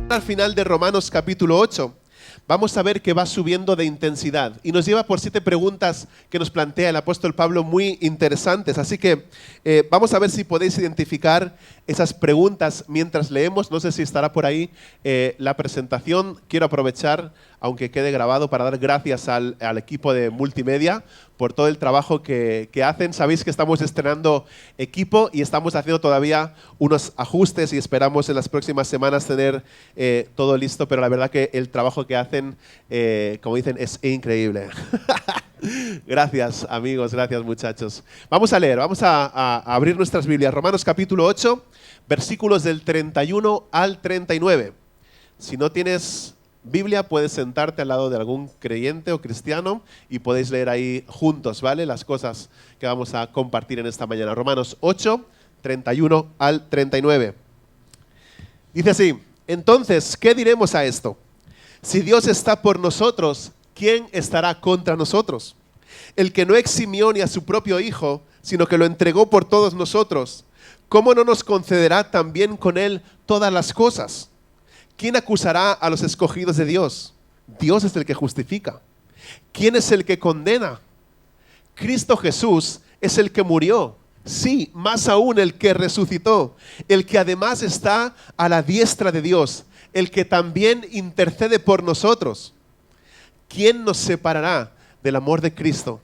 Al final de Romanos capítulo 8, vamos a ver que va subiendo de intensidad y nos lleva por 7 preguntas que nos plantea el apóstol Pablo muy interesantes. Así que vamos a ver si podéis identificar esas preguntas mientras leemos. No sé si estará por ahí la presentación. Quiero aprovechar, aunque quede grabado, para dar gracias al equipo de multimedia por todo el trabajo que hacen. Sabéis que estamos estrenando equipo y estamos haciendo todavía unos ajustes y esperamos en las próximas semanas tener todo listo, pero la verdad que el trabajo que hacen, como dicen, es increíble. Gracias, amigos, gracias, muchachos. Vamos a leer, vamos a abrir nuestras Biblias. Romanos capítulo 8, versículos del 31 al 39. Si no tienes Biblia, puedes sentarte al lado de algún creyente o cristiano y podéis leer ahí juntos, ¿vale? Las cosas que vamos a compartir en esta mañana. Romanos 8, 31 al 39. Dice así: entonces, ¿qué diremos a esto? Si Dios está por nosotros, ¿quién estará contra nosotros? El que no eximió ni a su propio Hijo, sino que lo entregó por todos nosotros, ¿cómo no nos concederá también con Él todas las cosas? ¿Quién acusará a los escogidos de Dios? Dios es el que justifica. ¿Quién es el que condena? Cristo Jesús es el que murió. Sí, más aún el que resucitó, el que además está a la diestra de Dios, el que también intercede por nosotros. ¿Quién nos separará del amor de Cristo?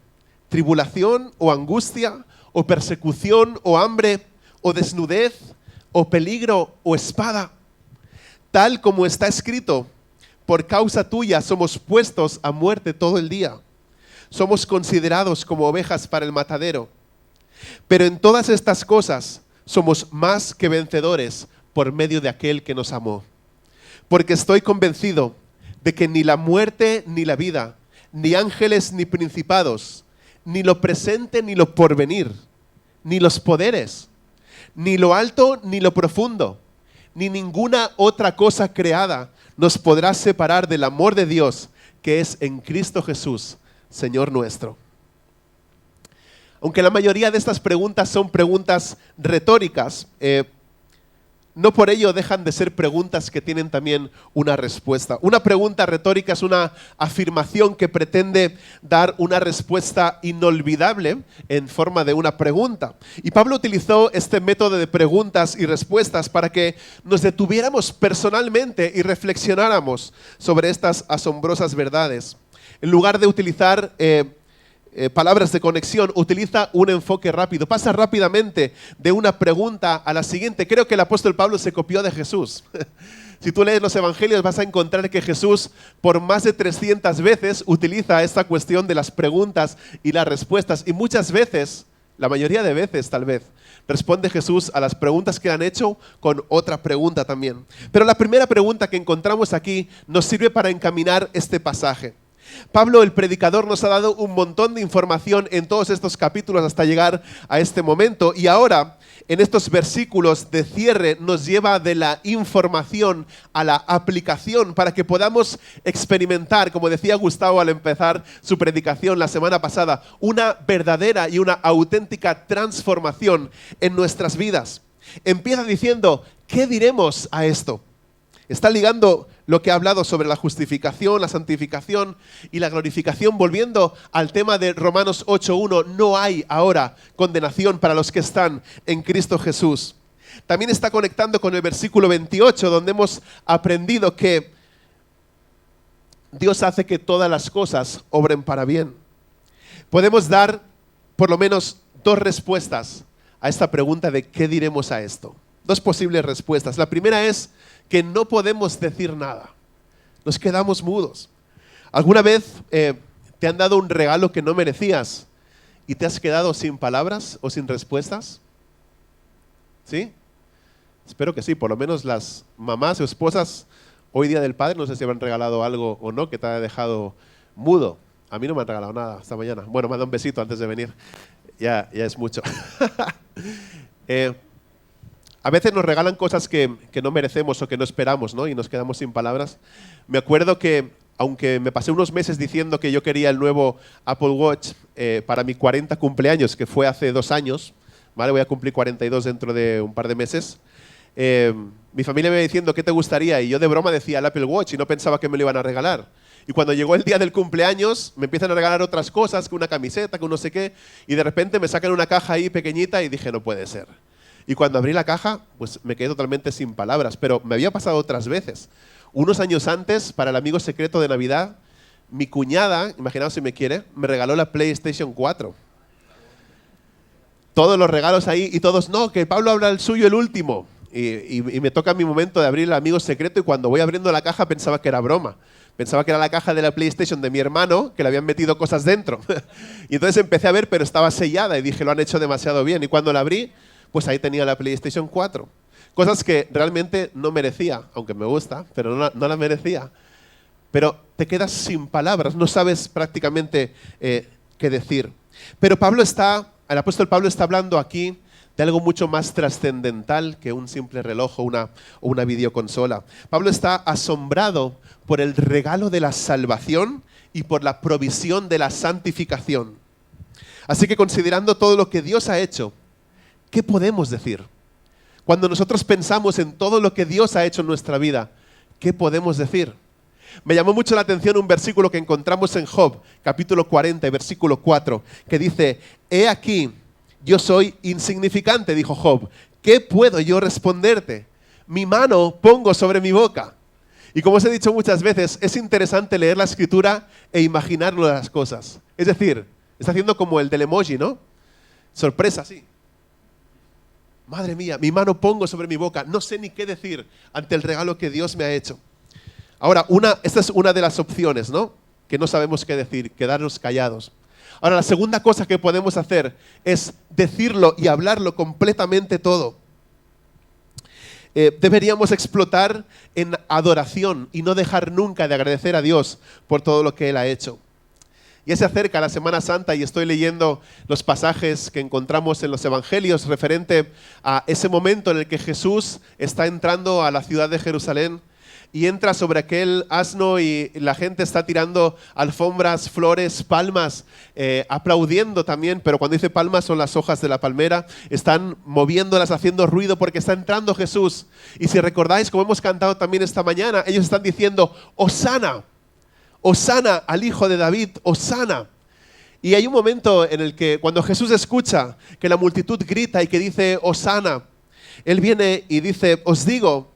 ¿Tribulación o angustia, o persecución o hambre, o desnudez, o peligro o espada? Tal como está escrito, por causa tuya somos puestos a muerte todo el día. Somos considerados como ovejas para el matadero. Pero en todas estas cosas somos más que vencedores por medio de aquel que nos amó. Porque estoy convencido de que ni la muerte ni la vida, ni ángeles ni principados, ni lo presente ni lo porvenir, ni los poderes, ni lo alto ni lo profundo, ni ninguna otra cosa creada nos podrá separar del amor de Dios que es en Cristo Jesús, Señor nuestro. Aunque la mayoría de estas preguntas son preguntas retóricas, no por ello dejan de ser preguntas que tienen también una respuesta. Una pregunta retórica es una afirmación que pretende dar una respuesta inolvidable en forma de una pregunta. Y Pablo utilizó este método de preguntas y respuestas para que nos detuviéramos personalmente y reflexionáramos sobre estas asombrosas verdades. En lugar de utilizar palabras de conexión, utiliza un enfoque rápido, pasa rápidamente de una pregunta a la siguiente. Creo que el apóstol Pablo se copió de Jesús. Si tú lees los evangelios vas a encontrar que Jesús por más de 300 veces utiliza esta cuestión de las preguntas y las respuestas, y muchas veces, la mayoría de veces tal vez, responde Jesús a las preguntas que han hecho con otra pregunta también. Pero la primera pregunta que encontramos aquí nos sirve para encaminar este pasaje. Pablo, el predicador, nos ha dado un montón de información en todos estos capítulos hasta llegar a este momento, y ahora en estos versículos de cierre nos lleva de la información a la aplicación para que podamos experimentar, como decía Gustavo al empezar su predicación la semana pasada, una verdadera y una auténtica transformación en nuestras vidas. Empieza diciendo, ¿qué diremos a esto? Está ligando lo que ha hablado sobre la justificación, la santificación y la glorificación, volviendo al tema de Romanos 8.1, no hay ahora condenación para los que están en Cristo Jesús. También está conectando con el versículo 28, donde hemos aprendido que Dios hace que todas las cosas obren para bien. Podemos dar por lo menos 2 respuestas a esta pregunta de ¿qué diremos a esto? 2 posibles respuestas. La primera es que no podemos decir nada. Nos quedamos mudos. ¿Alguna vez te han dado un regalo que no merecías y te has quedado sin palabras o sin respuestas? ¿Sí? Espero que sí. Por lo menos las mamás o esposas hoy día del Padre, no sé si me han regalado algo o no, que te haya dejado mudo. A mí no me han regalado nada esta mañana. Bueno, me ha dado un besito antes de venir. Ya es mucho. A veces nos regalan cosas que no merecemos o que no esperamos, ¿no? Y nos quedamos sin palabras. Me acuerdo que, aunque me pasé unos meses diciendo que yo quería el nuevo Apple Watch para mi 40 cumpleaños, que fue hace 2 años, ¿vale? Voy a cumplir 42 dentro de un par de meses. mi familia me iba diciendo, ¿qué te gustaría? Y yo de broma decía el Apple Watch y no pensaba que me lo iban a regalar. Y cuando llegó el día del cumpleaños, me empiezan a regalar otras cosas, que una camiseta, que un no sé qué, y de repente me sacan una caja ahí pequeñita y dije, no puede ser. Y cuando abrí la caja, pues me quedé totalmente sin palabras, pero me había pasado otras veces. Unos años antes, para el amigo secreto de Navidad, mi cuñada, imaginaos si me quiere, me regaló la PlayStation 4. Todos los regalos ahí y todos, no, que Pablo habla el suyo el último. Y me toca mi momento de abrir el amigo secreto y cuando voy abriendo la caja pensaba que era broma. Pensaba que era la caja de la PlayStation de mi hermano, que le habían metido cosas dentro. Y entonces empecé a ver, pero estaba sellada y dije, lo han hecho demasiado bien. Y cuando la abrí, pues ahí tenía la PlayStation 4. Cosas que realmente no merecía, aunque me gusta, pero no la merecía. Pero te quedas sin palabras, no sabes prácticamente qué decir. Pero el apóstol Pablo está hablando aquí de algo mucho más trascendental que un simple reloj o una videoconsola. Pablo está asombrado por el regalo de la salvación y por la provisión de la santificación. Así que considerando todo lo que Dios ha hecho, ¿qué podemos decir? Cuando nosotros pensamos en todo lo que Dios ha hecho en nuestra vida, ¿qué podemos decir? Me llamó mucho la atención un versículo que encontramos en Job, capítulo 40, versículo 4, que dice, «He aquí, yo soy insignificante», dijo Job, «¿qué puedo yo responderte? Mi mano pongo sobre mi boca». Y como os he dicho muchas veces, es interesante leer la Escritura e imaginarlo las cosas. Es decir, está haciendo como el del emoji, ¿no? Sorpresa, sí. Madre mía, mi mano pongo sobre mi boca, no sé ni qué decir ante el regalo que Dios me ha hecho. Ahora, esta es una de las opciones, ¿no? Que no sabemos qué decir, quedarnos callados. Ahora, la segunda cosa que podemos hacer es decirlo y hablarlo completamente todo. Deberíamos explotar en adoración y no dejar nunca de agradecer a Dios por todo lo que Él ha hecho. Ya se acerca la Semana Santa y estoy leyendo los pasajes que encontramos en los Evangelios referente a ese momento en el que Jesús está entrando a la ciudad de Jerusalén y entra sobre aquel asno y la gente está tirando alfombras, flores, palmas, aplaudiendo también, pero cuando dice palmas son las hojas de la palmera, están moviéndolas, haciendo ruido porque está entrando Jesús. Y si recordáis, como hemos cantado también esta mañana, ellos están diciendo, «Hosana, Hosana al Hijo de David, Hosana». Y hay un momento en el que cuando Jesús escucha que la multitud grita y que dice, «Hosana», Él viene y dice, «Os digo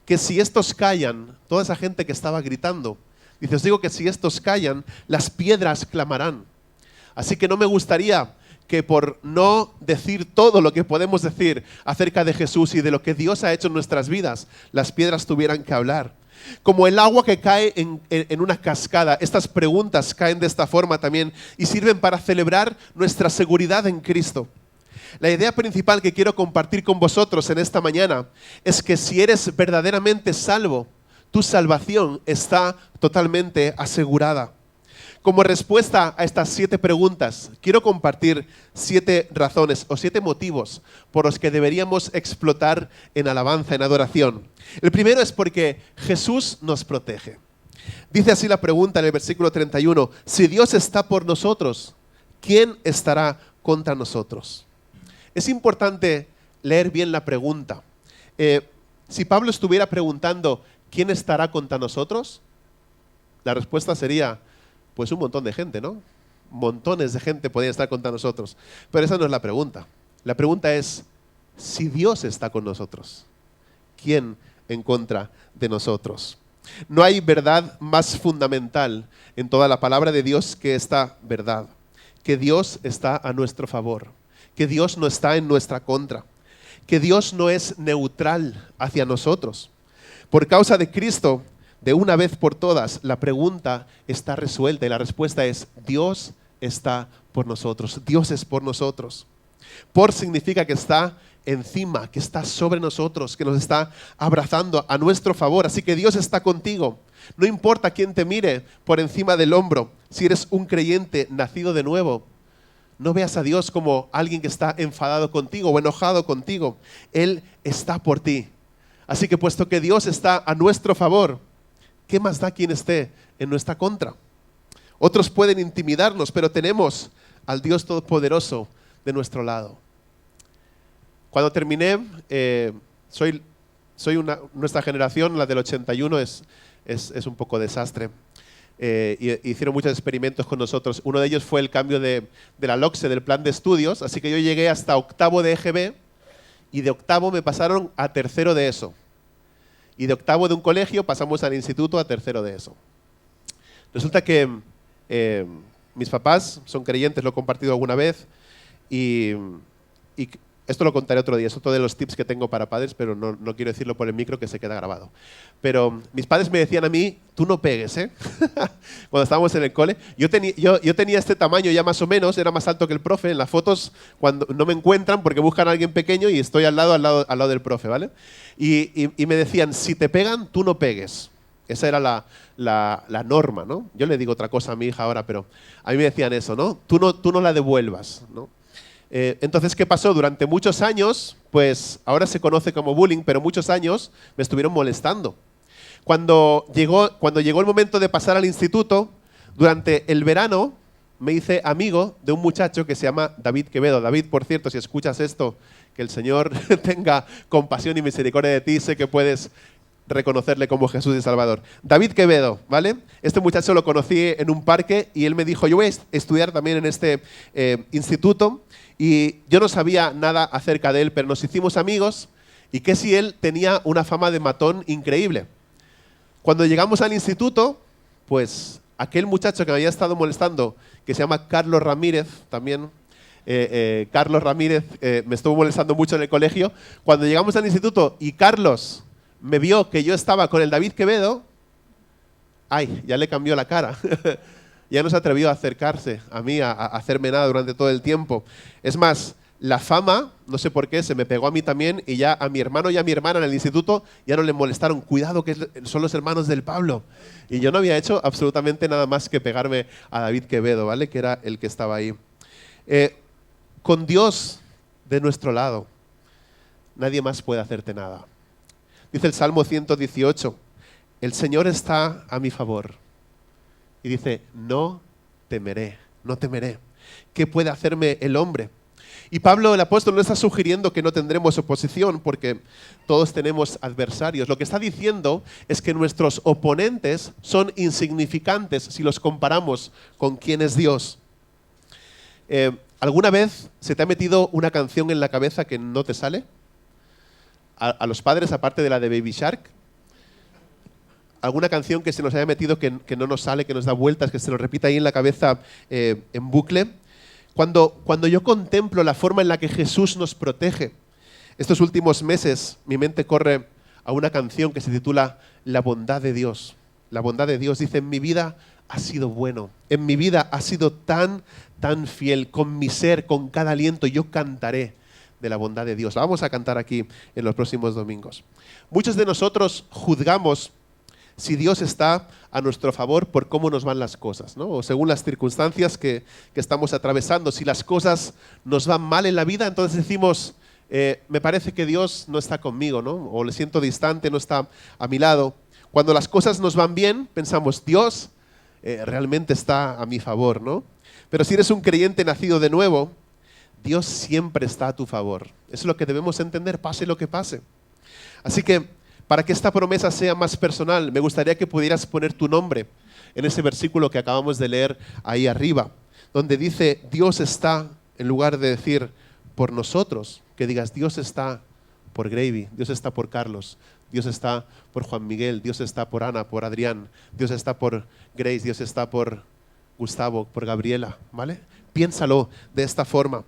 que si estos callan», toda esa gente que estaba gritando, dice, «os digo que si estos callan, las piedras clamarán». Así que no me gustaría que por no decir todo lo que podemos decir acerca de Jesús y de lo que Dios ha hecho en nuestras vidas, las piedras tuvieran que hablar. Como el agua que cae en una cascada, estas preguntas caen de esta forma también y sirven para celebrar nuestra seguridad en Cristo. La idea principal que quiero compartir con vosotros en esta mañana es que si eres verdaderamente salvo, tu salvación está totalmente asegurada. Como respuesta a estas 7 preguntas, quiero compartir 7 razones o 7 motivos por los que deberíamos explotar en alabanza, en adoración. El primero es porque Jesús nos protege. Dice así la pregunta en el versículo 31, si Dios está por nosotros, ¿quién estará contra nosotros? Es importante leer bien la pregunta. Si Pablo estuviera preguntando, ¿quién estará contra nosotros? La respuesta sería, pues un montón de gente, ¿no? Montones de gente podrían estar contra nosotros. Pero esa no es la pregunta. La pregunta es, si Dios está con nosotros, ¿quién en contra de nosotros? No hay verdad más fundamental en toda la palabra de Dios que esta verdad, que Dios está a nuestro favor, que Dios no está en nuestra contra, que Dios no es neutral hacia nosotros. Por causa de Cristo, de una vez por todas, la pregunta está resuelta y la respuesta es, Dios está por nosotros, Dios es por nosotros. Por significa que está encima, que está sobre nosotros, que nos está abrazando a nuestro favor. Así que Dios está contigo. No importa quién te mire por encima del hombro, si eres un creyente nacido de nuevo. No veas a Dios como alguien que está enfadado contigo o enojado contigo. Él está por ti. Así que puesto que Dios está a nuestro favor, ¿qué más da quien esté en nuestra contra? Otros pueden intimidarnos, pero tenemos al Dios Todopoderoso de nuestro lado. Cuando terminé, soy nuestra generación, la del 81, es un poco desastre. Y hicieron muchos experimentos con nosotros. Uno de ellos fue el cambio de la LOCSE, del plan de estudios, así que yo llegué hasta octavo de EGB y de octavo me pasaron a tercero de ESO. Y de octavo de un colegio pasamos al instituto a tercero de ESO. Resulta que mis papás son creyentes, lo he compartido alguna vez, y esto lo contaré otro día, es otro de los tips que tengo para padres, pero no quiero decirlo por el micro que se queda grabado. Pero mis padres me decían a mí, tú no pegues, ¿eh? Cuando estábamos en el cole. Yo tenía este tamaño ya más o menos, era más alto que el profe. En las fotos, cuando no me encuentran porque buscan a alguien pequeño y estoy al lado del profe, ¿vale? Y me decían, si te pegan, tú no pegues. Esa era la norma, ¿no? Yo le digo otra cosa a mi hija ahora, pero a mí me decían eso, ¿no? Tú no la devuelvas, ¿no? Entonces, ¿qué pasó? Durante muchos años, pues ahora se conoce como bullying, pero muchos años me estuvieron molestando. Cuando llegó el momento de pasar al instituto, durante el verano me hice amigo de un muchacho que se llama David Quevedo. David, por cierto, si escuchas esto, que el Señor tenga compasión y misericordia de ti, sé que puedes reconocerle como Jesús y Salvador. David Quevedo, ¿vale? Este muchacho lo conocí en un parque y él me dijo, yo voy a estudiar también en este instituto, y yo no sabía nada acerca de él, pero nos hicimos amigos, y que si él tenía una fama de matón increíble. Cuando llegamos al instituto, pues aquel muchacho que me había estado molestando, que se llama Carlos Ramírez, también Carlos Ramírez me estuvo molestando mucho en el colegio. Cuando llegamos al instituto y Carlos me vio que yo estaba con el David Quevedo, ¡ay! Ya le cambió la cara. Ya no se atrevió a acercarse a mí, a hacerme nada durante todo el tiempo. Es más, la fama, no sé por qué, se me pegó a mí también, y ya a mi hermano y a mi hermana en el instituto ya no le molestaron. Cuidado, que son los hermanos del Pablo. Y yo no había hecho absolutamente nada más que pegarme a David Quevedo, ¿vale? Que era el que estaba ahí. Con Dios de nuestro lado, nadie más puede hacerte nada. Dice el Salmo 118, el Señor está a mi favor. Y dice, no temeré, no temeré. ¿Qué puede hacerme el hombre? Y Pablo, el apóstol, no está sugiriendo que no tendremos oposición, porque todos tenemos adversarios. Lo que está diciendo es que nuestros oponentes son insignificantes si los comparamos con quién es Dios. ¿Alguna vez se te ha metido una canción en la cabeza que no te sale? A los padres, aparte de la de Baby Shark. ¿Alguna canción que se nos haya metido que no nos sale, que nos da vueltas, que se nos repita ahí en la cabeza en bucle? Cuando yo contemplo la forma en la que Jesús nos protege, estos últimos meses mi mente corre a una canción que se titula La bondad de Dios. La bondad de Dios dice, en mi vida ha sido bueno, en mi vida ha sido tan fiel, con mi ser, con cada aliento, yo cantaré de la bondad de Dios. La vamos a cantar aquí en los próximos domingos. Muchos de nosotros juzgamos si Dios está a nuestro favor por cómo nos van las cosas, ¿no? O según las circunstancias que estamos atravesando. Si las cosas nos van mal en la vida, entonces decimos, me parece que Dios no está conmigo, ¿no? O le siento distante, no está a mi lado. Cuando las cosas nos van bien, pensamos, Dios realmente está a mi favor, ¿no? Pero si eres un creyente nacido de nuevo, Dios siempre está a tu favor. Eso es lo que debemos entender, pase lo que pase. Así que, para que esta promesa sea más personal, me gustaría que pudieras poner tu nombre en ese versículo que acabamos de leer ahí arriba, donde dice, Dios está, en lugar de decir por nosotros, que digas, Dios está por Gravy, Dios está por Carlos, Dios está por Juan Miguel, Dios está por Ana, por Adrián, Dios está por Grace, Dios está por Gustavo, por Gabriela, ¿vale? Piénsalo de esta forma.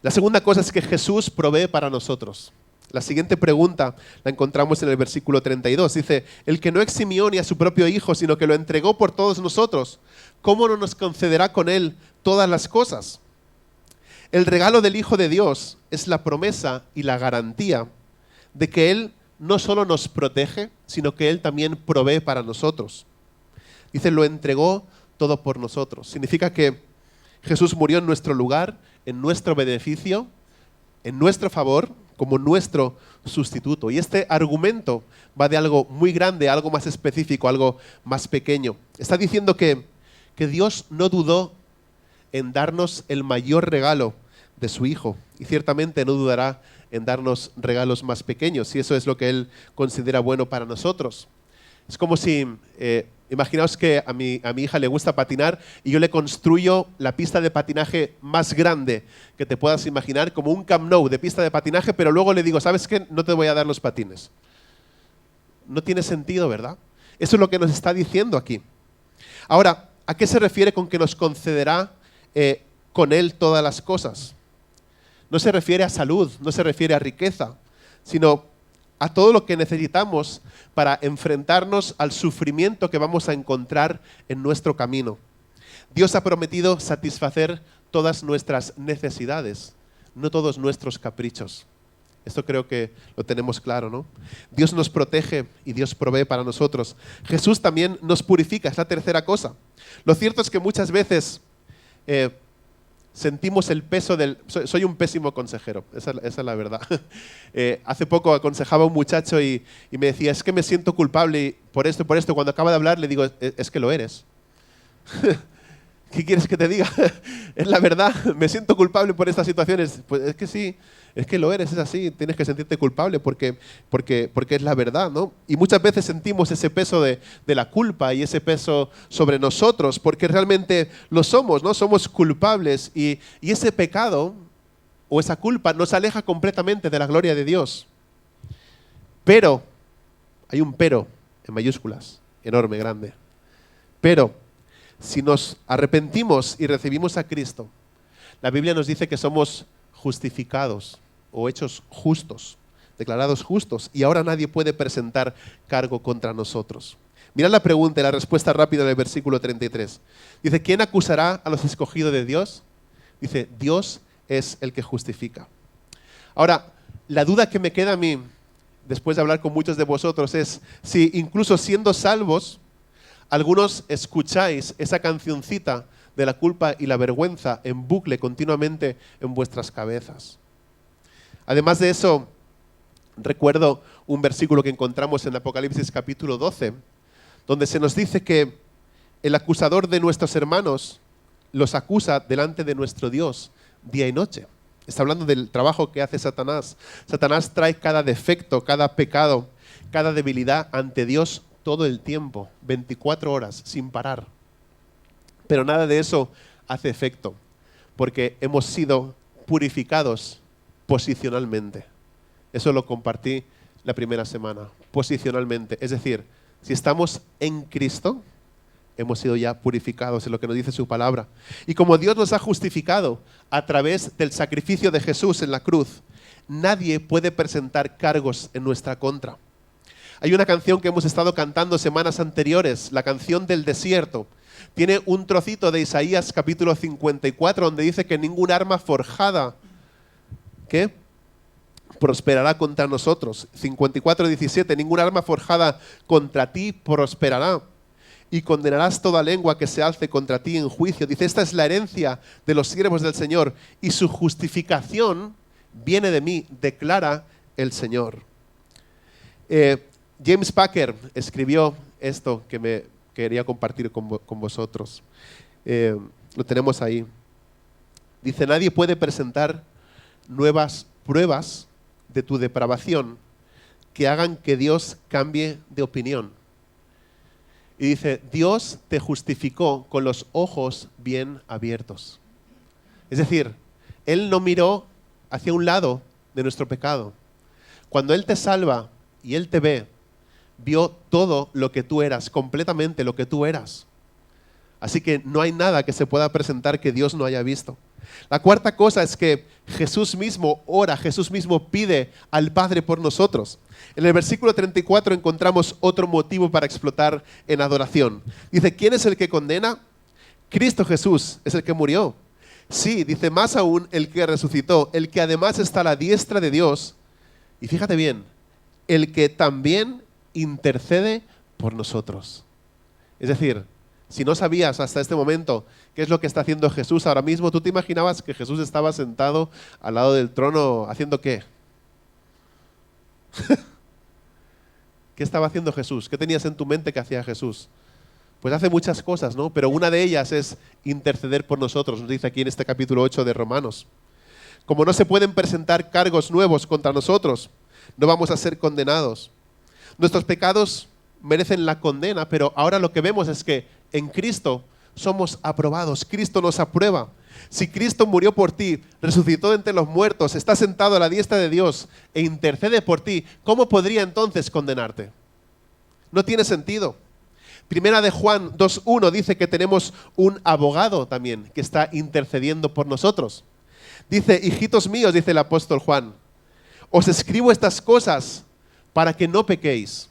La segunda cosa es que Jesús provee para nosotros. La siguiente pregunta la encontramos en el versículo 32. Dice, el que no eximió ni a su propio Hijo, sino que lo entregó por todos nosotros, ¿cómo no nos concederá con él todas las cosas? El regalo del Hijo de Dios es la promesa y la garantía de que Él no solo nos protege, sino que Él también provee para nosotros. Dice, lo entregó todo por nosotros. Significa que Jesús murió en nuestro lugar, en nuestro beneficio, en nuestro favor, como nuestro sustituto. Y este argumento va de algo muy grande a algo más específico, algo más pequeño. Está diciendo que Dios no dudó en darnos el mayor regalo de su Hijo, y ciertamente no dudará en darnos regalos más pequeños, si eso es lo que Él considera bueno para nosotros. Es como si, imaginaos que a mi hija le gusta patinar y yo le construyo la pista de patinaje más grande que te puedas imaginar, como un Camp Nou de pista de patinaje, pero luego le digo, ¿sabes qué? No te voy a dar los patines. No tiene sentido, ¿verdad? Eso es lo que nos está diciendo aquí. Ahora, ¿a qué se refiere con que nos concederá con Él todas las cosas? No se refiere a salud, no se refiere a riqueza, sino a todo lo que necesitamos para enfrentarnos al sufrimiento que vamos a encontrar en nuestro camino. Dios ha prometido satisfacer todas nuestras necesidades, no todos nuestros caprichos. Esto creo que lo tenemos claro, ¿no? Dios nos protege y Dios provee para nosotros. Jesús también nos purifica, es la tercera cosa. Lo cierto es que muchas veces sentimos el peso del... Soy un pésimo consejero, esa es la verdad. Hace poco aconsejaba a un muchacho y me decía, es que me siento culpable por esto y por esto. Cuando acaba de hablar le digo, es que lo eres. ¿Qué quieres que te diga? Es la verdad, me siento culpable por estas situaciones. Pues es que sí, es que lo eres, es así, tienes que sentirte culpable porque es la verdad, ¿no? Y muchas veces sentimos ese peso de la culpa y ese peso sobre nosotros porque realmente lo somos, ¿no? Somos culpables y ese pecado o esa culpa nos aleja completamente de la gloria de Dios. Pero, hay un pero en mayúsculas, enorme, grande. Pero, si nos arrepentimos y recibimos a Cristo, la Biblia nos dice que somos justificados o hechos justos, declarados justos, y ahora nadie puede presentar cargo contra nosotros. Mirad la pregunta y la respuesta rápida del versículo 33. Dice, ¿quién acusará a los escogidos de Dios? Dice, Dios es el que justifica. Ahora, la duda que me queda a mí, después de hablar con muchos de vosotros, es si incluso siendo salvos, algunos escucháis esa cancioncita de la culpa y la vergüenza en bucle continuamente en vuestras cabezas. Además de eso, recuerdo un versículo que encontramos en Apocalipsis capítulo 12, donde se nos dice que el acusador de nuestros hermanos los acusa delante de nuestro Dios día y noche. Está hablando del trabajo que hace Satanás. Satanás trae cada defecto, cada pecado, cada debilidad ante Dios todo el tiempo, 24 horas, sin parar. Pero nada de eso hace efecto, porque hemos sido purificados posicionalmente. Eso lo compartí la primera semana, posicionalmente. Es decir, si estamos en Cristo, hemos sido ya purificados, es lo que nos dice su palabra. Y como Dios nos ha justificado a través del sacrificio de Jesús en la cruz, nadie puede presentar cargos en nuestra contra. Hay una canción que hemos estado cantando semanas anteriores, la canción del desierto. Tiene un trocito de Isaías capítulo 54 donde dice que ningún arma forjada, ¿qué? Prosperará contra nosotros. 54:17, ningún arma forjada contra ti prosperará. Y condenarás toda lengua que se alce contra ti en juicio. Dice, esta es la herencia de los siervos del Señor y su justificación viene de mí, declara el Señor. James Packer escribió esto que me quería compartir con vosotros. Lo tenemos ahí. Dice, nadie puede presentar nuevas pruebas de tu depravación que hagan que Dios cambie de opinión. Y dice, Dios te justificó con los ojos bien abiertos. Es decir, Él no miró hacia un lado de nuestro pecado. Cuando Él te salva y Él te ve, vio todo lo que tú eras, completamente lo que tú eras. Así que no hay nada que se pueda presentar que Dios no haya visto. La cuarta cosa es que Jesús mismo ora, Jesús mismo pide al Padre por nosotros. En el versículo 34 encontramos otro motivo para explotar en adoración. Dice, ¿quién es el que condena? Cristo Jesús es el que murió. Sí, dice, más aún el que resucitó, el que además está a la diestra de Dios. Y fíjate bien, el que también intercede por nosotros. Es decir, si no sabías hasta este momento qué es lo que está haciendo Jesús ahora mismo, ¿tú te imaginabas que Jesús estaba sentado al lado del trono haciendo qué? ¿Qué estaba haciendo Jesús? ¿Qué tenías en tu mente que hacía Jesús? Pues hace muchas cosas, ¿no? Pero una de ellas es interceder por nosotros, nos dice aquí en este capítulo 8 de Romanos. Como no se pueden presentar cargos nuevos contra nosotros, no vamos a ser condenados. Nuestros pecados merecen la condena, pero ahora lo que vemos es que en Cristo somos aprobados. Cristo nos aprueba. Si Cristo murió por ti, resucitó de entre los muertos, está sentado a la diestra de Dios e intercede por ti, ¿cómo podría entonces condenarte? No tiene sentido. Primera de Juan 2:1 dice que tenemos un abogado también que está intercediendo por nosotros. Dice, hijitos míos, dice el apóstol Juan, os escribo estas cosas para que no pequéis.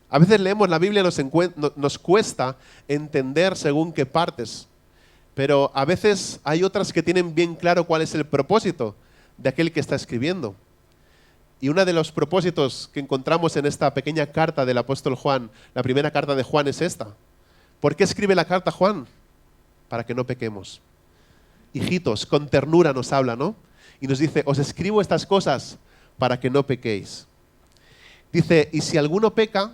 A veces leemos la Biblia, nos cuesta entender según qué partes, pero a veces hay otras que tienen bien claro cuál es el propósito de aquel que está escribiendo. Y uno de los propósitos que encontramos en esta pequeña carta del apóstol Juan, la primera carta de Juan es esta. ¿Por qué escribe la carta Juan? Para que no pequemos. Hijitos, con ternura nos habla, ¿no? Y nos dice, os escribo estas cosas para que no pequéis. Dice, y si ¿alguno peca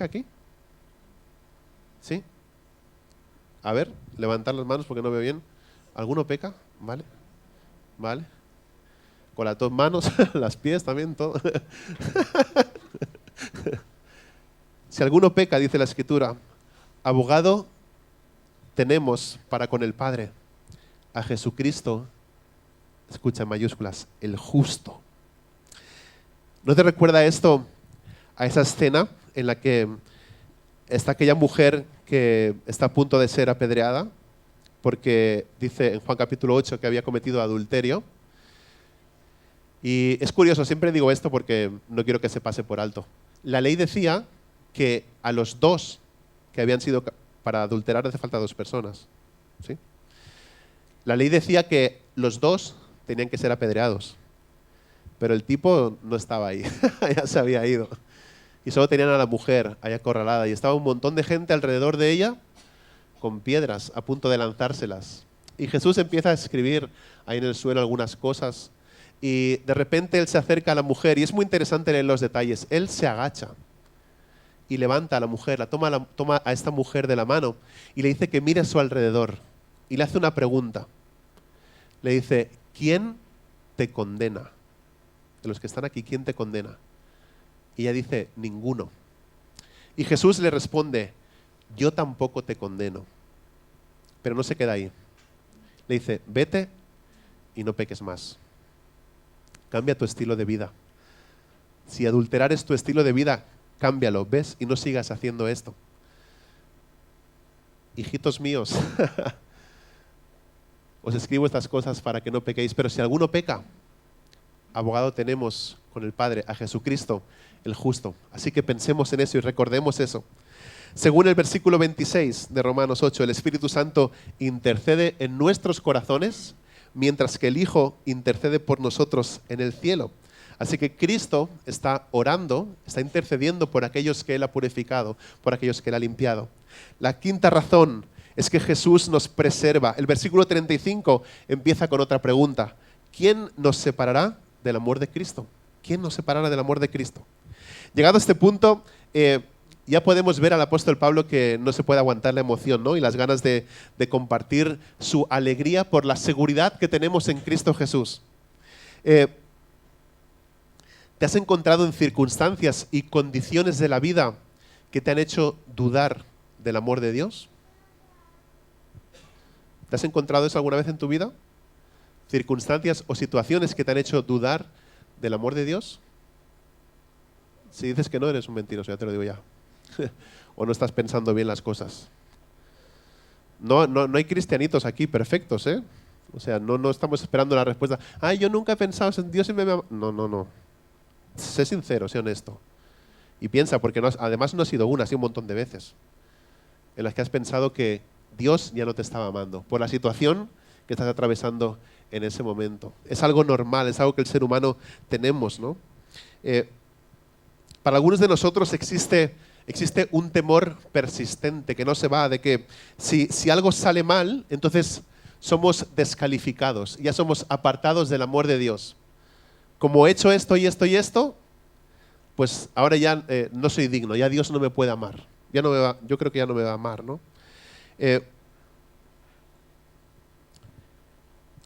aquí? ¿Sí? A ver, levantar las manos porque no veo bien. ¿Alguno peca? ¿Vale? ¿Vale? Con las dos manos, las pies también, todo. Si alguno peca, dice la Escritura, abogado tenemos para con el Padre, a Jesucristo, escucha en mayúsculas, el justo. ¿No te recuerda esto a esa escena en la que está aquella mujer que está a punto de ser apedreada? Porque dice en Juan capítulo 8 que había cometido adulterio. Y es curioso, siempre digo esto porque no quiero que se pase por alto. La ley decía que a los dos que habían sido, para adulterar hace falta 2 personas. ¿Sí? La ley decía que los 2 tenían que ser apedreados. Pero el tipo no estaba ahí, ya se había ido. Y solo tenían a la mujer ahí acorralada. Y estaba un montón de gente alrededor de ella con piedras a punto de lanzárselas. Y Jesús empieza a escribir ahí en el suelo algunas cosas. Y de repente él se acerca a la mujer. Y es muy interesante leer los detalles. Él se agacha y levanta a la mujer, toma a esta mujer de la mano y le dice que mire a su alrededor. Y le hace una pregunta. Le dice, ¿quién te condena? De los que están aquí, ¿quién te condena? Y ella dice, ninguno. Y Jesús le responde, yo tampoco te condeno. Pero no se queda ahí. Le dice, vete y no peques más. Cambia tu estilo de vida. Si adulterar es tu estilo de vida, cámbialo, ¿ves? Y no sigas haciendo esto. Hijitos míos, os escribo estas cosas para que no pequéis, pero si alguno peca, abogado tenemos con el Padre, a Jesucristo, el justo. Así que pensemos en eso y recordemos eso. Según el versículo 26 de Romanos 8, el Espíritu Santo intercede en nuestros corazones, mientras que el Hijo intercede por nosotros en el cielo. Así que Cristo está orando, está intercediendo por aquellos que Él ha purificado, por aquellos que Él ha limpiado. La quinta razón es que Jesús nos preserva. El versículo 35 empieza con otra pregunta. ¿Quién nos separará del amor de Cristo? ¿Quién nos separará del amor de Cristo? Llegado a este punto, ya podemos ver al apóstol Pablo que no se puede aguantar la emoción, ¿no? Y las ganas de compartir su alegría por la seguridad que tenemos en Cristo Jesús. ¿Te has encontrado en circunstancias y condiciones de la vida que te han hecho dudar del amor de Dios? ¿Te has encontrado eso alguna vez en tu vida? ¿Circunstancias o situaciones que te han hecho dudar del amor de Dios? Si dices que no, eres un mentiroso, ya te lo digo ya. O no estás pensando bien las cosas. No hay cristianitos aquí perfectos, ¿eh? O sea, no estamos esperando la respuesta. Ay, yo nunca he pensado en Dios y me... No. Sé sincero, sé honesto. Y piensa, porque además no ha sido una, ha sido un montón de veces en las que has pensado que Dios ya no te estaba amando por la situación que estás atravesando en ese momento. Es algo normal, es algo que el ser humano tenemos, ¿no? Para algunos de nosotros existe un temor persistente que no se va, de que si algo sale mal, entonces somos descalificados, ya somos apartados del amor de Dios. Como he hecho esto y esto y esto, pues ahora ya no soy digno, ya Dios no me puede amar. Yo creo que ya no me va a amar, ¿no?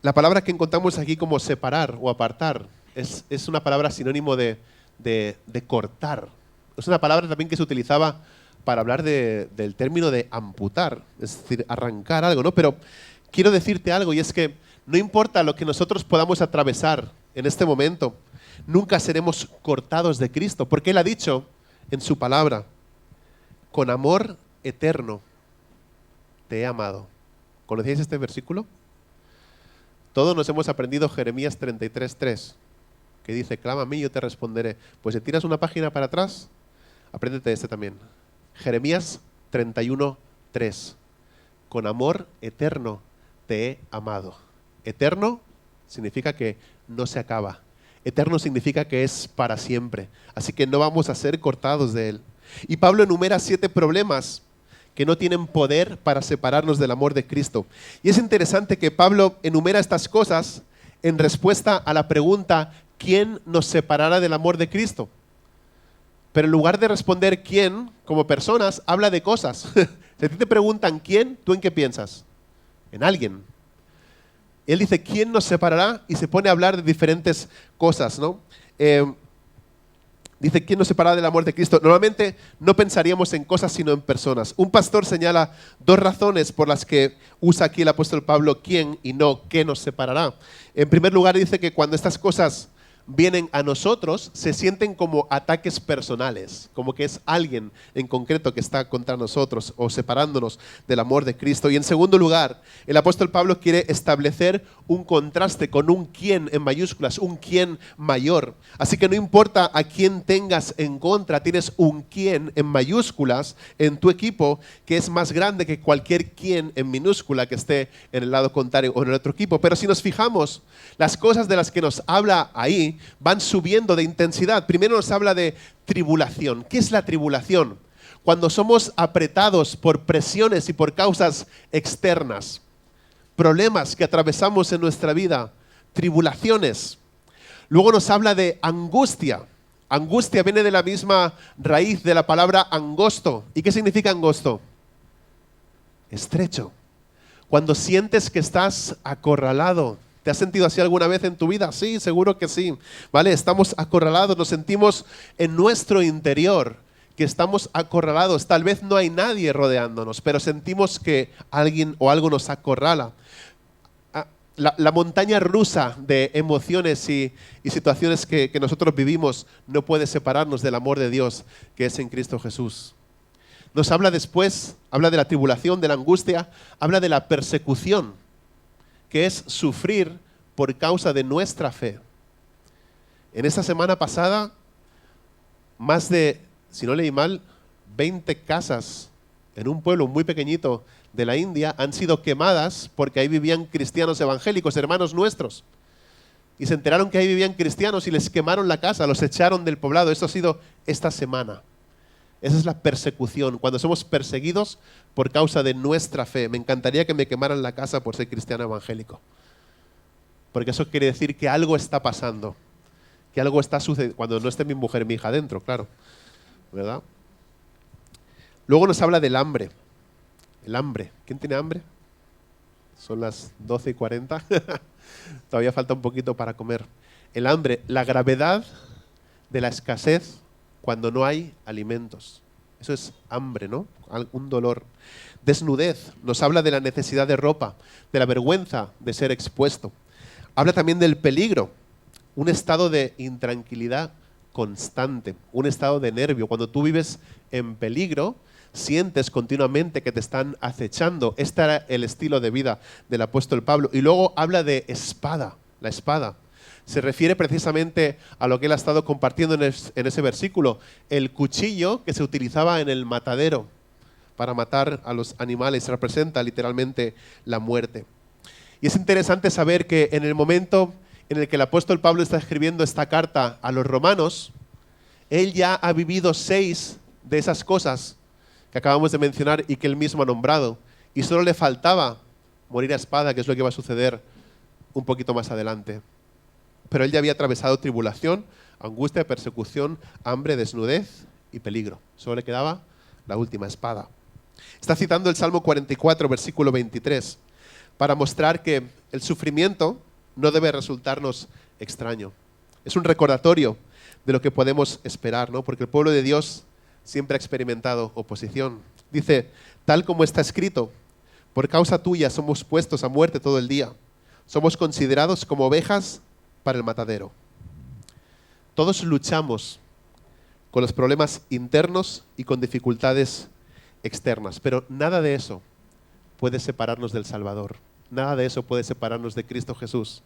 La palabra que encontramos aquí como separar o apartar es una palabra sinónimo de cortar. Es una palabra también que se utilizaba para hablar del término de amputar, es decir, arrancar algo, ¿no? Pero quiero decirte algo, y es que no importa lo que nosotros podamos atravesar en este momento, nunca seremos cortados de Cristo, porque Él ha dicho en su palabra, con amor eterno te he amado. ¿Conocéis este versículo? Todos nos hemos aprendido Jeremías 33:3, que dice, clama a mí y yo te responderé. Pues si tiras una página para atrás, apréndete este también. Jeremías 31:3. Con amor eterno te he amado. Eterno significa que no se acaba. Eterno significa que es para siempre. Así que no vamos a ser cortados de Él. Y Pablo enumera 7 problemas que no tienen poder para separarnos del amor de Cristo. Y es interesante que Pablo enumera estas cosas en respuesta a la pregunta, ¿quién nos separará del amor de Cristo? Pero en lugar de responder quién, como personas, habla de cosas. Si a ti te preguntan quién, ¿tú en qué piensas? En alguien. Él dice, ¿quién nos separará? Y se pone a hablar de diferentes cosas, ¿no? Dice, ¿quién nos separará del amor de Cristo? Normalmente no pensaríamos en cosas, sino en personas. Un pastor señala 2 razones por las que usa aquí el apóstol Pablo quién y no qué nos separará. En primer lugar, dice que cuando estas cosas vienen a nosotros, se sienten como ataques personales, como que es alguien en concreto que está contra nosotros o separándonos del amor de Cristo. Y en segundo lugar, el apóstol Pablo quiere establecer un contraste con un quién en mayúsculas, un quién mayor. Así que no importa a quién tengas en contra, tienes un quién en mayúsculas en tu equipo que es más grande que cualquier quién en minúscula que esté en el lado contrario o en el otro equipo. Pero si nos fijamos, las cosas de las que nos habla ahí van subiendo de intensidad. Primero nos habla de tribulación. ¿Qué es la tribulación? Cuando somos apretados por presiones y por causas externas, problemas que atravesamos en nuestra vida, tribulaciones. Luego nos habla de angustia. Angustia viene de la misma raíz de la palabra angosto. ¿Y qué significa angosto? Estrecho. Cuando sientes que estás acorralado. ¿Te has sentido así alguna vez en tu vida? Sí, seguro que sí. ¿Vale? Estamos acorralados, nos sentimos en nuestro interior que estamos acorralados. Tal vez no hay nadie rodeándonos, pero sentimos que alguien o algo nos acorrala. La montaña rusa de emociones y situaciones que nosotros vivimos no puede separarnos del amor de Dios que es en Cristo Jesús. Nos habla después, habla de la tribulación, de la angustia, habla de la persecución, que es sufrir por causa de nuestra fe. En esta semana pasada, más de, si no leí mal, 20 casas en un pueblo muy pequeñito de la India han sido quemadas porque ahí vivían cristianos evangélicos, hermanos nuestros. Y se enteraron que ahí vivían cristianos y les quemaron la casa, los echaron del poblado. Esto ha sido esta semana. Esa es la persecución, cuando somos perseguidos por causa de nuestra fe. Me encantaría que me quemaran la casa por ser cristiano evangélico. Porque eso quiere decir que algo está pasando, que algo está sucediendo, cuando no esté mi mujer y mi hija dentro, claro. ¿Verdad? Luego nos habla del hambre. El hambre. ¿Quién tiene hambre? Son las 12:40. Todavía falta un poquito para comer. El hambre, la gravedad de la escasez cuando no hay alimentos. Eso es hambre, ¿no? Un dolor. Desnudez, nos habla de la necesidad de ropa, de la vergüenza de ser expuesto. Habla también del peligro, un estado de intranquilidad constante, un estado de nervio. Cuando tú vives en peligro, sientes continuamente que te están acechando. Este era el estilo de vida del apóstol Pablo. Y luego habla de espada, la espada. Se refiere precisamente a lo que él ha estado compartiendo en ese versículo, el cuchillo que se utilizaba en el matadero para matar a los animales, representa literalmente la muerte. Y es interesante saber que en el momento en el que el apóstol Pablo está escribiendo esta carta a los romanos, él ya ha vivido 6 de esas cosas que acabamos de mencionar y que él mismo ha nombrado, y solo le faltaba morir a espada, que es lo que va a suceder un poquito más adelante. Pero él ya había atravesado tribulación, angustia, persecución, hambre, desnudez y peligro. Solo le quedaba la última espada. Está citando el Salmo 44, versículo 23. para mostrar que el sufrimiento no debe resultarnos extraño. Es un recordatorio de lo que podemos esperar, ¿no? Porque el pueblo de Dios siempre ha experimentado oposición. Dice, tal como está escrito, por causa tuya somos puestos a muerte todo el día. Somos considerados como ovejas para el matadero. Todos luchamos con los problemas internos y con dificultades externas, pero nada de eso puede separarnos del Salvador. Nada de eso puede separarnos de Cristo Jesús.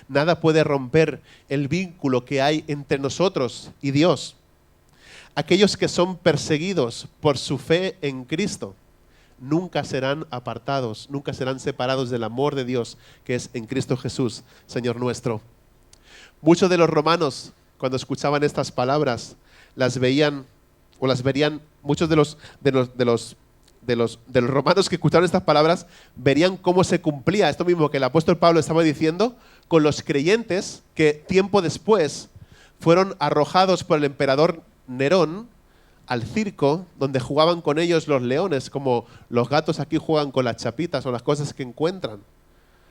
Nada puede romper el vínculo que hay entre nosotros y Dios. Aquellos que son perseguidos por su fe en Cristo nunca serán apartados, nunca serán separados del amor de Dios que es en Cristo Jesús, Señor nuestro. Muchos de los romanos, cuando escuchaban estas palabras, las veían o las verían, muchos de los romanos que escucharon estas palabras verían cómo se cumplía esto mismo que el apóstol Pablo estaba diciendo con los creyentes que tiempo después fueron arrojados por el emperador Nerón al circo, donde jugaban con ellos los leones, como los gatos aquí juegan con las chapitas o las cosas que encuentran.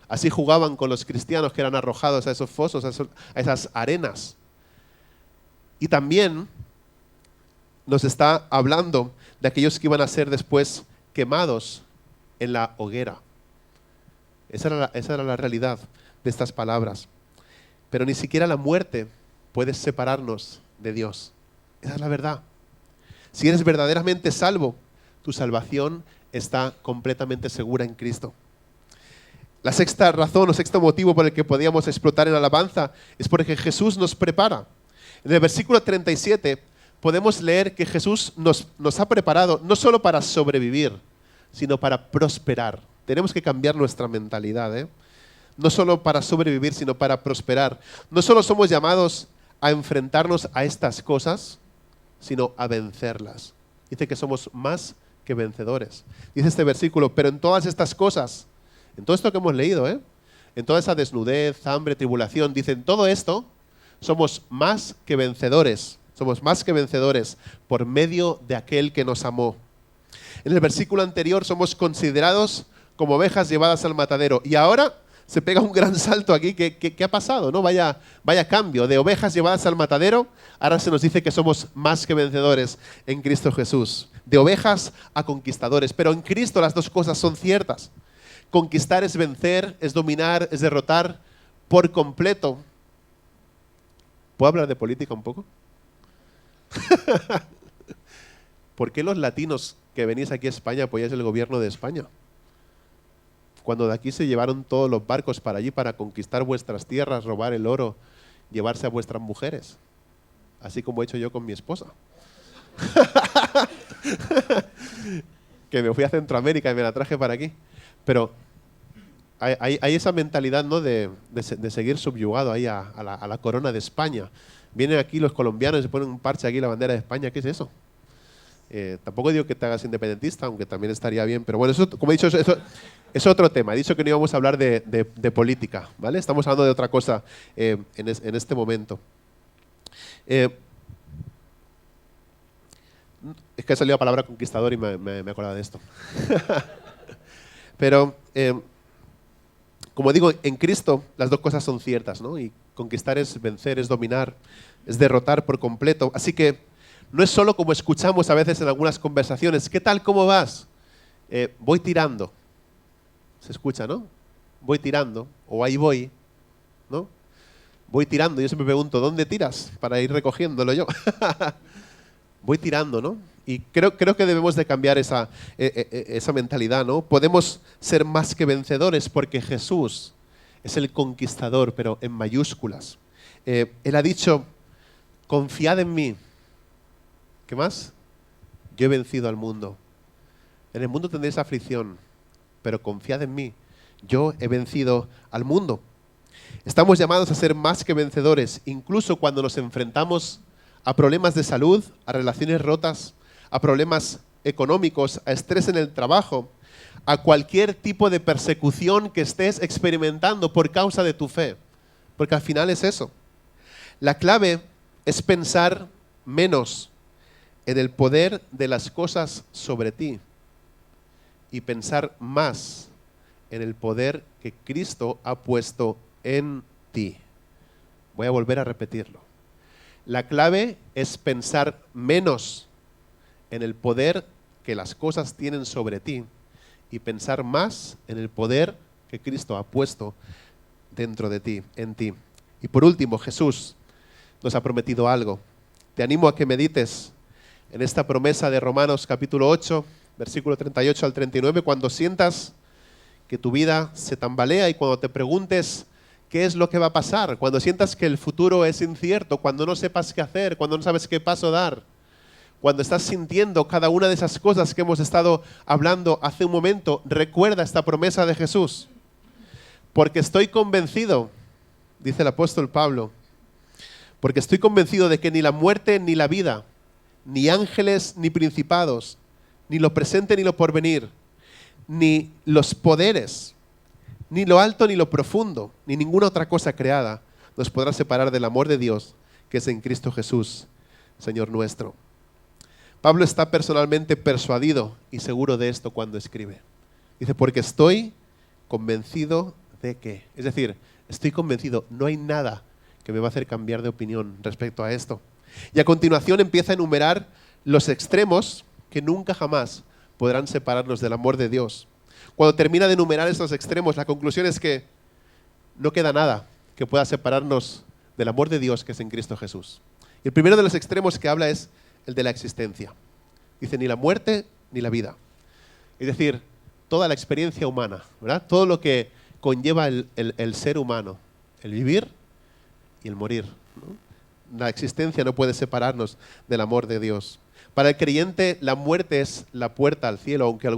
Así jugaban con los cristianos que eran arrojados a esos fosos, a esas arenas. Y también nos está hablando de aquellos que iban a ser después quemados en la hoguera. Esa era la realidad de estas palabras. Pero ni siquiera la muerte puede separarnos de Dios. Esa es la verdad. Si eres verdaderamente salvo, tu salvación está completamente segura en Cristo. La sexta razón o sexto motivo por el que podíamos explotar en alabanza es porque Jesús nos prepara. En el versículo 37 podemos leer que Jesús nos ha preparado no solo para sobrevivir, sino para prosperar. Tenemos que cambiar nuestra mentalidad, ¿eh? No solo para sobrevivir, sino para prosperar. No solo somos llamados a enfrentarnos a estas cosas, sino a vencerlas. Dice que somos más que vencedores. Dice este versículo, pero en todas estas cosas, en todo esto que hemos leído, en toda esa desnudez, hambre, tribulación, dice, en todo esto somos más que vencedores. Somos más que vencedores por medio de aquel que nos amó. En el versículo anterior somos considerados como ovejas llevadas al matadero. Y ahora se pega un gran salto aquí. ¿Qué ha pasado? ¿No? Vaya cambio. De ovejas llevadas al matadero, ahora se nos dice que somos más que vencedores en Cristo Jesús. De ovejas a conquistadores. Pero en Cristo las dos cosas son ciertas. Conquistar es vencer, es dominar, es derrotar por completo. ¿Puedo hablar de política un poco? ¿Por qué los latinos que venís aquí a España apoyáis el gobierno de España? Cuando de aquí se llevaron todos los barcos para allí para conquistar vuestras tierras, robar el oro, llevarse a vuestras mujeres. Así como he hecho yo con mi esposa. Que me fui a Centroamérica y me la traje para aquí. Pero hay esa mentalidad, ¿no? de seguir subyugado ahí a la corona de España. Vienen aquí los colombianos y se ponen un parche aquí la bandera de España. ¿Qué es eso? Tampoco digo que te hagas independentista, aunque también estaría bien. Pero bueno, eso, como he dicho, eso es otro tema. He dicho que no íbamos a hablar de política, ¿vale? Estamos hablando de otra cosa en este momento. Es que ha salido la palabra conquistador y me acordaba de esto. Pero, como digo, en Cristo las dos cosas son ciertas, ¿no? Y conquistar es vencer, es dominar, es derrotar por completo. Así que no es solo como escuchamos a veces en algunas conversaciones. ¿Qué tal? ¿Cómo vas? Voy tirando. Se escucha, ¿no? Voy tirando, o ahí voy, ¿no? Voy tirando. Yo siempre pregunto, ¿dónde tiras? Para ir recogiéndolo yo. Voy tirando, ¿no? Y creo que debemos de cambiar esa mentalidad, ¿no? Podemos ser más que vencedores porque Jesús es el conquistador, pero en mayúsculas. Él ha dicho, confiad en mí. ¿Qué más? Yo he vencido al mundo. En el mundo tendréis aflicción, pero confiad en mí. Yo he vencido al mundo. Estamos llamados a ser más que vencedores, incluso cuando nos enfrentamos a problemas de salud, a relaciones rotas, a problemas económicos, a estrés en el trabajo, a cualquier tipo de persecución que estés experimentando por causa de tu fe. Porque al final es eso. La clave es pensar menos en el poder de las cosas sobre ti y pensar más en el poder que Cristo ha puesto en ti. Voy a volver a repetirlo. La clave es pensar menos en el poder que las cosas tienen sobre ti y pensar más en el poder que Cristo ha puesto dentro de ti, en ti. Y por último, Jesús nos ha prometido algo. Te animo a que medites en esta promesa de Romanos capítulo 8, versículo 38 al 39, cuando sientas que tu vida se tambalea y cuando te preguntes qué es lo que va a pasar, cuando sientas que el futuro es incierto, cuando no sepas qué hacer, cuando no sabes qué paso dar, cuando estás sintiendo cada una de esas cosas que hemos estado hablando hace un momento, recuerda esta promesa de Jesús. Porque estoy convencido, dice el apóstol Pablo, porque estoy convencido de que ni la muerte ni la vida, ni ángeles ni principados, ni lo presente ni lo porvenir, ni los poderes, ni lo alto ni lo profundo, ni ninguna otra cosa creada nos podrá separar del amor de Dios que es en Cristo Jesús, Señor nuestro. Pablo está personalmente persuadido y seguro de esto cuando escribe. Dice, porque estoy convencido de que, es decir, estoy convencido, no hay nada que me va a hacer cambiar de opinión respecto a esto. Y a continuación empieza a enumerar los extremos que nunca jamás podrán separarnos del amor de Dios. Cuando termina de enumerar estos extremos, la conclusión es que no queda nada que pueda separarnos del amor de Dios que es en Cristo Jesús. Y el primero de los extremos que habla es el de la existencia. Dice, ni la muerte ni la vida. Es decir, toda la experiencia humana, ¿verdad? Todo lo que conlleva el ser humano, el vivir y el morir, ¿no? La existencia no puede separarnos del amor de Dios. Para el creyente, la muerte es la puerta al cielo, aunque para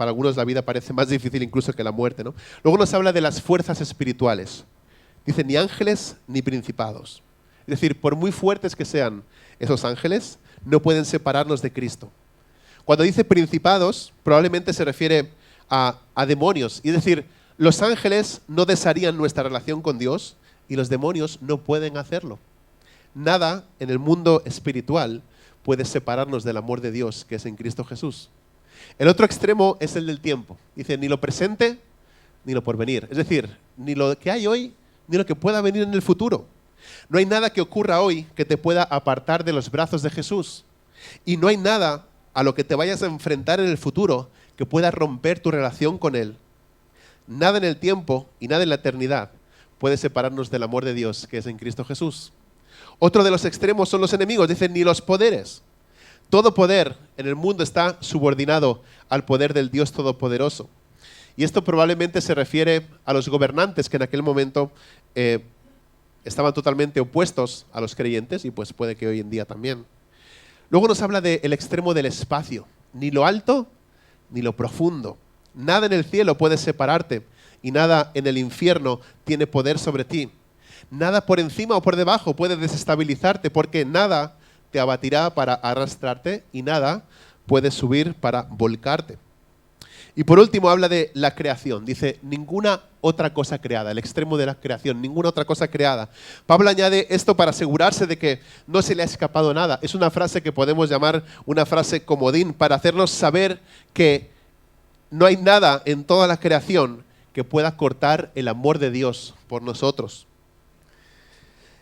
algunos la vida parece más difícil incluso que la muerte, ¿no? Luego nos habla de las fuerzas espirituales. Dice, ni ángeles ni principados. Es decir, por muy fuertes que sean esos ángeles, no pueden separarnos de Cristo. Cuando dice principados, probablemente se refiere a demonios. Es decir, los ángeles no desharían nuestra relación con Dios y los demonios no pueden hacerlo. Nada en el mundo espiritual puede separarnos del amor de Dios que es en Cristo Jesús. El otro extremo es el del tiempo. Dice, ni lo presente ni lo porvenir. Es decir, ni lo que hay hoy ni lo que pueda venir en el futuro. No hay nada que ocurra hoy que te pueda apartar de los brazos de Jesús. Y no hay nada a lo que te vayas a enfrentar en el futuro que pueda romper tu relación con Él. Nada en el tiempo y nada en la eternidad puede separarnos del amor de Dios que es en Cristo Jesús. Otro de los extremos son los enemigos. Dicen, ni los poderes. Todo poder en el mundo está subordinado al poder del Dios Todopoderoso. Y esto probablemente se refiere a los gobernantes que en aquel momento estaban totalmente opuestos a los creyentes y pues puede que hoy en día también. Luego nos habla del extremo del espacio. Ni lo alto ni lo profundo. Nada en el cielo puede separarte y nada en el infierno tiene poder sobre ti. Nada por encima o por debajo puede desestabilizarte porque nada te abatirá para arrastrarte y nada puede subir para volcarte. Y por último habla de la creación. Dice, ninguna otra cosa creada, el extremo de la creación, ninguna otra cosa creada. Pablo añade esto para asegurarse de que no se le ha escapado nada. Es una frase que podemos llamar una frase comodín para hacernos saber que no hay nada en toda la creación que pueda cortar el amor de Dios por nosotros.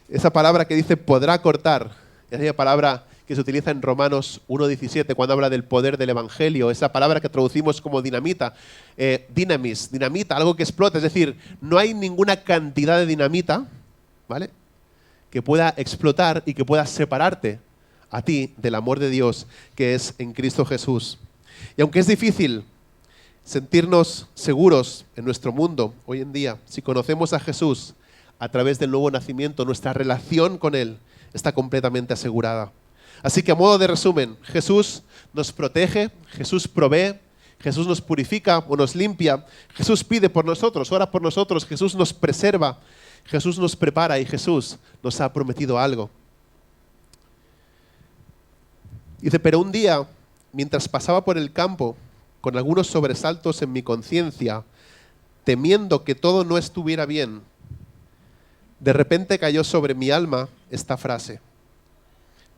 Esa palabra que dice podrá cortar, es la palabra que se utiliza en Romanos 1:17 cuando habla del poder del Evangelio, esa palabra que traducimos como dinamita, dinamita, algo que explota, es decir, no hay ninguna cantidad de dinamita, ¿vale?, que pueda explotar y que pueda separarte a ti del amor de Dios que es en Cristo Jesús. Y aunque es difícil sentirnos seguros en nuestro mundo hoy en día, si conocemos a Jesús a través del nuevo nacimiento, nuestra relación con Él está completamente asegurada. Así que a modo de resumen, Jesús nos protege, Jesús provee, Jesús nos purifica o nos limpia, Jesús pide por nosotros, ora por nosotros, Jesús nos preserva, Jesús nos prepara y Jesús nos ha prometido algo. Dice, pero un día, mientras pasaba por el campo, con algunos sobresaltos en mi conciencia, temiendo que todo no estuviera bien, de repente cayó sobre mi alma esta frase: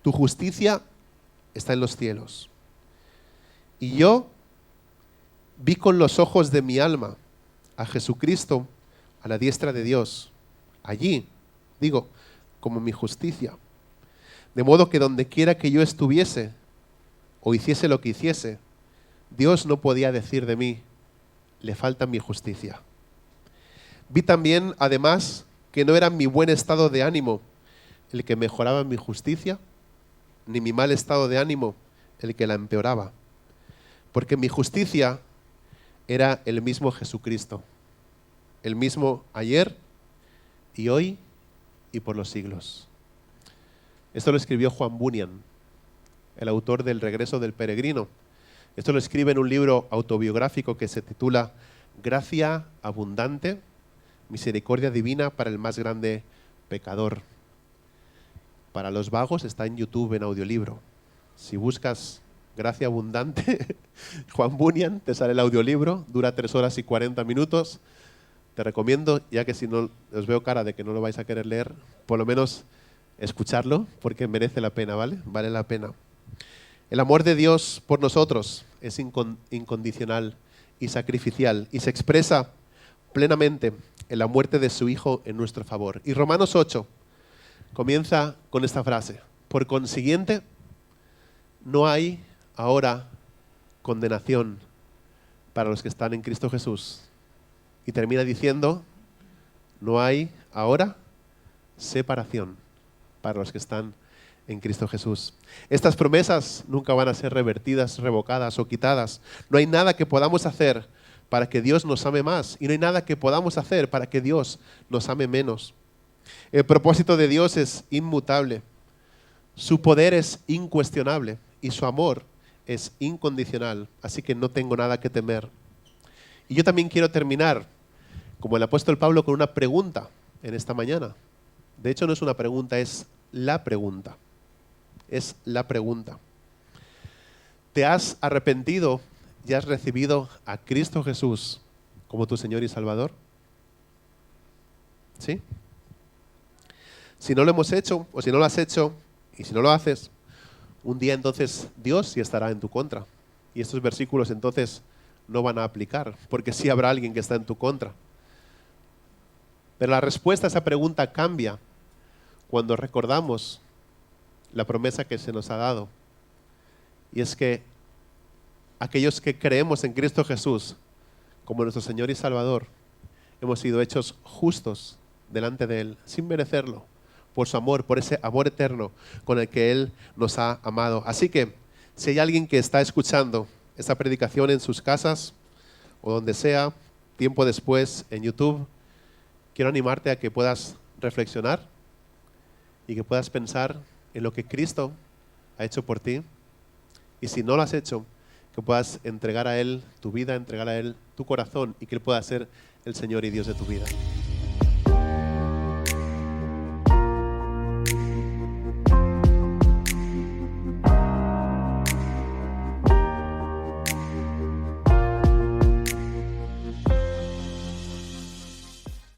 tu justicia está en los cielos, y yo Vi con los ojos de mi alma a Jesucristo a la diestra de Dios. Allí, digo, como mi justicia. De modo que donde quiera que yo estuviese o hiciese lo que hiciese, Dios no podía decir de mí, le falta mi justicia. Vi también, además, que no era mi buen estado de ánimo el que mejoraba mi justicia, ni mi mal estado de ánimo el que la empeoraba. Porque mi justicia era el mismo Jesucristo, el mismo ayer y hoy y por los siglos. Esto lo escribió Juan Bunyan, el autor del Regreso del Peregrino. Esto lo escribe en un libro autobiográfico que se titula Gracia abundante, misericordia divina para el más grande pecador. Para los vagos está en YouTube en audiolibro. Si buscas Gracia abundante, Juan Bunyan, te sale el audiolibro, dura 3 horas y 40 minutos. Te recomiendo, ya que si no os veo cara de que no lo vais a querer leer, por lo menos escucharlo, porque merece la pena, ¿vale? Vale la pena. El amor de Dios por nosotros es incondicional y sacrificial y se expresa plenamente en la muerte de su Hijo en nuestro favor. Y Romanos 8 comienza con esta frase: por consiguiente, no hay ahora condenación para los que están en Cristo Jesús. Y termina diciendo, no hay ahora separación para los que están en Cristo Jesús. Estas promesas nunca van a ser revertidas, revocadas o quitadas. No hay nada que podamos hacer para que Dios nos ame más y no hay nada que podamos hacer para que Dios nos ame menos. El propósito de Dios es inmutable, su poder es incuestionable y su amor es incondicional, así que no tengo nada que temer. Y yo también quiero terminar, como el apóstol Pablo, con una pregunta en esta mañana. De hecho, no es una pregunta, es la pregunta. Es la pregunta. ¿Te has arrepentido y has recibido a Cristo Jesús como tu Señor y Salvador? ¿Sí? Si no lo hemos hecho, o si no lo has hecho, y si no lo haces, un día entonces Dios sí estará en tu contra. Y estos versículos entonces no van a aplicar, porque sí habrá alguien que está en tu contra. Pero la respuesta a esa pregunta cambia cuando recordamos la promesa que se nos ha dado. Y es que aquellos que creemos en Cristo Jesús como nuestro Señor y Salvador, hemos sido hechos justos delante de Él, sin merecerlo, por su amor, por ese amor eterno con el que Él nos ha amado. Así que, si hay alguien que está escuchando esta predicación en sus casas o donde sea, tiempo después en YouTube, quiero animarte a que puedas reflexionar y que puedas pensar en lo que Cristo ha hecho por ti. Y si no lo has hecho, que puedas entregar a Él tu vida, entregar a Él tu corazón y que Él pueda ser el Señor y Dios de tu vida.